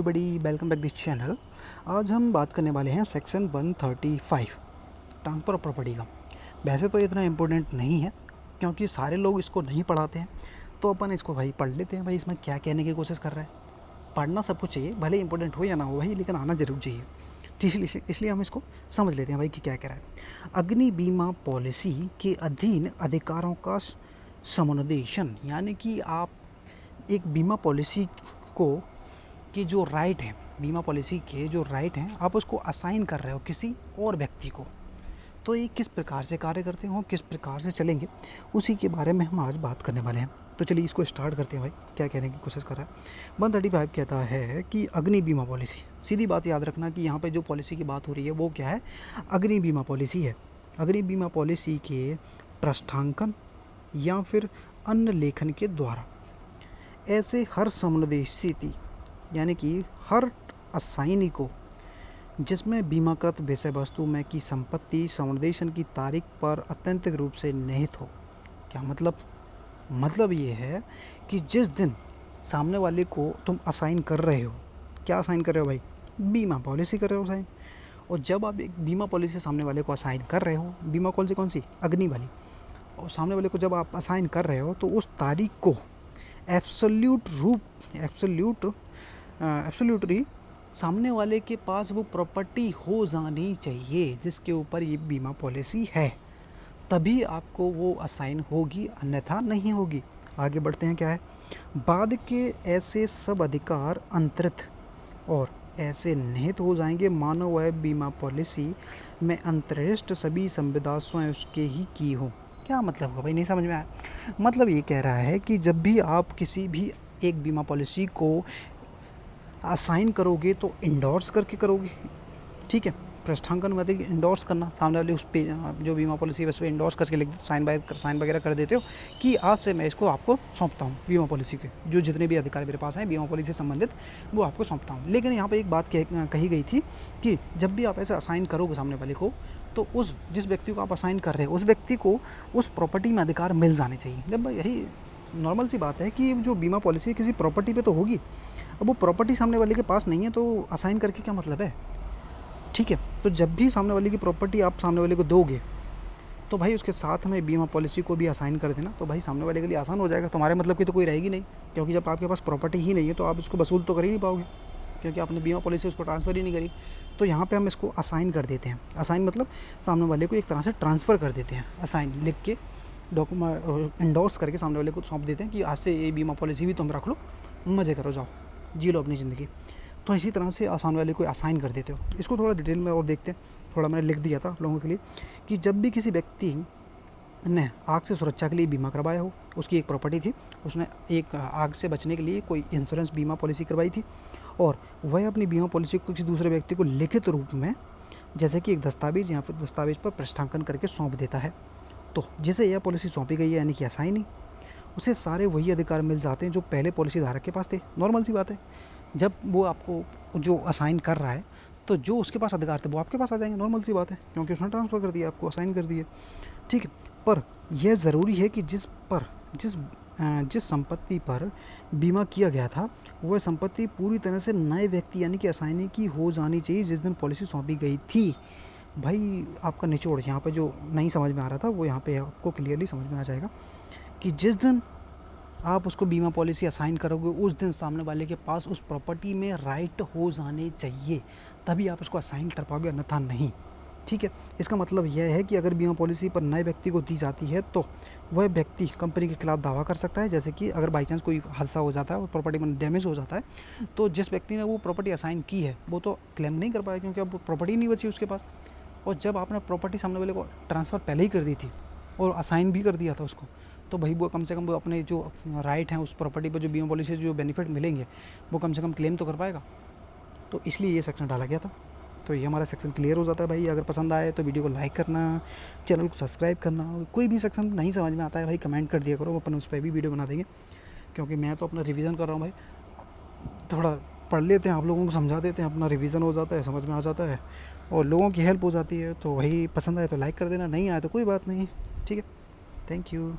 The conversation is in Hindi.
बड़ी वेलकम बैक दिस चैनल। आज हम बात करने वाले हैं सेक्शन 135 ट्रांसफ़र ऑफ प्रॉपर्टी का। वैसे तो इतना इम्पोर्टेंट नहीं है क्योंकि सारे लोग इसको नहीं पढ़ाते हैं, तो अपन इसको भाई पढ़ लेते हैं। भाई इसमें क्या कहने की कोशिश कर रहा है। पढ़ना सबको चाहिए, भले इम्पोर्टेंट हो या ना हो भाई, लेकिन आना ज़रूर चाहिए। इसलिए हम इसको समझ लेते हैं भाई कि क्या कह रहा है। अग्नि बीमा पॉलिसी के अधीन अधिकारों का समुन्देशन, यानी कि आप एक बीमा पॉलिसी को कि जो राइट है, बीमा पॉलिसी के जो राइट हैं, आप उसको असाइन कर रहे हो किसी और व्यक्ति को, तो ये किस प्रकार से कार्य करते हो, किस प्रकार से चलेंगे, उसी के बारे में हम आज बात करने वाले हैं। तो चलिए इसको स्टार्ट करते हैं भाई, क्या कहने की कोशिश कर रहा है। 135 कहता है कि अग्नि बीमा पॉलिसी, सीधी बात याद रखना कि यहाँ पे जो पॉलिसी की बात हो रही है वो क्या है, अग्नि बीमा पॉलिसी है। अग्नि बीमा पॉलिसी के पृष्ठांकन या फिर अन्य लेखन के द्वारा ऐसे हर समुद्देशित, यानी कि हर असाइनी को जिसमें बीमाकृत विषय वस्तु में की संपत्ति समुद्देशन की तारीख पर अत्यंतिक रूप से निहित हो। क्या मतलब ये है कि जिस दिन सामने वाले को तुम असाइन कर रहे हो, क्या असाइन कर रहे हो भाई, बीमा पॉलिसी कर रहे हो असाइन। और जब आप एक बीमा पॉलिसी सामने वाले को असाइन कर रहे हो, बीमा पॉलिसी कौन सी, अग्नि वाली, और सामने वाले को जब आप असाइन कर रहे हो तो उस तारीख को एब्सोल्यूटली सामने वाले के पास वो प्रॉपर्टी हो जानी चाहिए जिसके ऊपर ये बीमा पॉलिसी है, तभी आपको वो असाइन होगी, अन्यथा नहीं होगी। आगे बढ़ते हैं, क्या है, बाद के ऐसे सब अधिकार अंतरित और ऐसे निहित हो जाएंगे मानो वह बीमा पॉलिसी में अंतरिष्ट सभी संविदा स्वयं उसके ही की हो। क्या मतलब है भाई, नहीं समझ में आया। मतलब ये कह रहा है कि जब भी आप किसी भी एक बीमा पॉलिसी को असाइन करोगे तो इंडोर्स करके करोगे, ठीक है। पृष्ठांकन मतलब इंडोर्स करना, सामने वाले उस पे जो बीमा पॉलिसी है उस पर इंडोर्स करके लिख साइन वगैरह कर देते हो कि आज से मैं इसको आपको सौंपता हूँ, बीमा पॉलिसी के जो जितने भी अधिकार मेरे पास हैं बीमा पॉलिसी से संबंधित वो आपको सौंपता हूँ। लेकिन यहाँ पे एक बात कही गई थी कि जब भी आप ऐसे असाइन करोगे सामने वाले को, तो उस जिस व्यक्ति को आप असाइन कर रहे हो उस व्यक्ति को उस प्रॉपर्टी में अधिकार मिल जाने चाहिए। जब यही नॉर्मल सी बात है कि जो बीमा पॉलिसी किसी प्रॉपर्टी पे तो होगी, अब वो प्रॉपर्टी सामने वाले के पास नहीं है तो असाइन करके क्या मतलब है, ठीक है। तो जब भी सामने वाले की प्रॉपर्टी आप सामने वाले को दोगे तो भाई उसके साथ में बीमा पॉलिसी को भी असाइन कर देना, तो भाई सामने वाले के लिए आसान हो जाएगा। तुम्हारे मतलब की तो कोई रहेगी नहीं, क्योंकि जब आपके पास प्रॉपर्टी ही नहीं है तो आप उसको वसूल तो कर ही नहीं पाओगे, क्योंकि आपने बीमा पॉलिसी उसको ट्रांसफ़र ही नहीं करी। तो यहाँ पे हम इसको असाइन कर देते हैं। असाइन मतलब सामने वाले को एक तरह से ट्रांसफ़र कर देते हैं, असाइन लिख के डॉक्यूमेंट इंडोर्स करके सामने वाले को सौंप देते हैं कि आज से ये बीमा पॉलिसी भी तुम रख लो, मज़े करो, जाओ जी लो अपनी ज़िंदगी। तो इसी तरह से सामने वाले को असाइन कर देते हो। इसको थोड़ा डिटेल में और देखते हैं, थोड़ा मैंने लिख दिया था लोगों के लिए कि जब भी किसी व्यक्ति ने आग से सुरक्षा के लिए बीमा करवाया हो, उसकी एक प्रॉपर्टी थी, उसने एक आग से बचने के लिए कोई इंश्योरेंस बीमा पॉलिसी करवाई थी, और वह अपनी बीमा पॉलिसी को किसी दूसरे व्यक्ति को लिखित रूप में जैसे कि एक दस्तावेज या फिर दस्तावेज पर पृष्ठांकन करके सौंप देता है, तो जिसे यह पॉलिसी सौंपी गई है यानी कि असाइनी, उसे सारे वही अधिकार मिल जाते हैं जो पहले पॉलिसी धारक के पास थे। नॉर्मल सी बात है, जब वो आपको जो असाइन कर रहा है तो जो उसके पास अधिकार थे वो आपके पास आ जाएंगे, नॉर्मल सी बात है, क्योंकि उसने ट्रांसफ़र कर दिया, आपको असाइन कर दिए, ठीक है। पर यह ज़रूरी है कि जिस संपत्ति पर बीमा किया गया था वह संपत्ति पूरी तरह से नए व्यक्ति यानी कि असाइनी की हो जानी चाहिए जिस दिन पॉलिसी सौंपी गई थी। भाई आपका निचोड़ यहाँ पे जो नहीं समझ में आ रहा था वो यहाँ पे आपको क्लियरली समझ में आ जाएगा कि जिस दिन आप उसको बीमा पॉलिसी असाइन करोगे उस दिन सामने वाले के पास उस प्रॉपर्टी में राइट हो जाने चाहिए, तभी आप उसको असाइन कर पाओगे, अन्यथा नहीं, ठीक है। इसका मतलब यह है कि अगर बीमा पॉलिसी पर नए व्यक्ति को दी जाती है तो वह व्यक्ति कंपनी के खिलाफ दावा कर सकता है, जैसे कि अगर बाई चांस कोई हादसा हो जाता है और प्रॉपर्टी में डैमेज हो जाता है तो जिस व्यक्ति ने वो प्रॉपर्टी असाइन की है वो तो क्लेम नहीं कर पाया, क्योंकि अब प्रॉपर्टी नहीं बची उसके पास। और जब आपने प्रॉपर्टी सामने वाले को ट्रांसफ़र पहले ही कर दी थी और असाइन भी कर दिया था उसको, तो भाई वो कम से कम वो अपने जो राइट हैं उस प्रॉपर्टी पर जो बीमा पॉलिसी से जो बेनिफिट मिलेंगे वो कम से कम क्लेम तो कर पाएगा। तो इसलिए ये सेक्शन डाला गया था। तो ये हमारा सेक्शन क्लियर हो जाता है भाई। अगर पसंद आए तो वीडियो को लाइक करना, चैनल को सब्सक्राइब करना। कोई भी सेक्शन नहीं समझ में आता है भाई कमेंट कर दिया करो, अपन उस पर भी वीडियो बना देंगे, क्योंकि मैं तो अपना रिवीजन कर रहा हूँ भाई। थोड़ा पढ़ लेते हैं, आप लोगों को समझा देते हैं, अपना रिवीजन हो जाता है, समझ में आ जाता है और लोगों की हेल्प हो जाती है। तो वही पसंद आए तो लाइक कर देना, नहीं आए तो कोई बात नहीं, ठीक है। Thank you.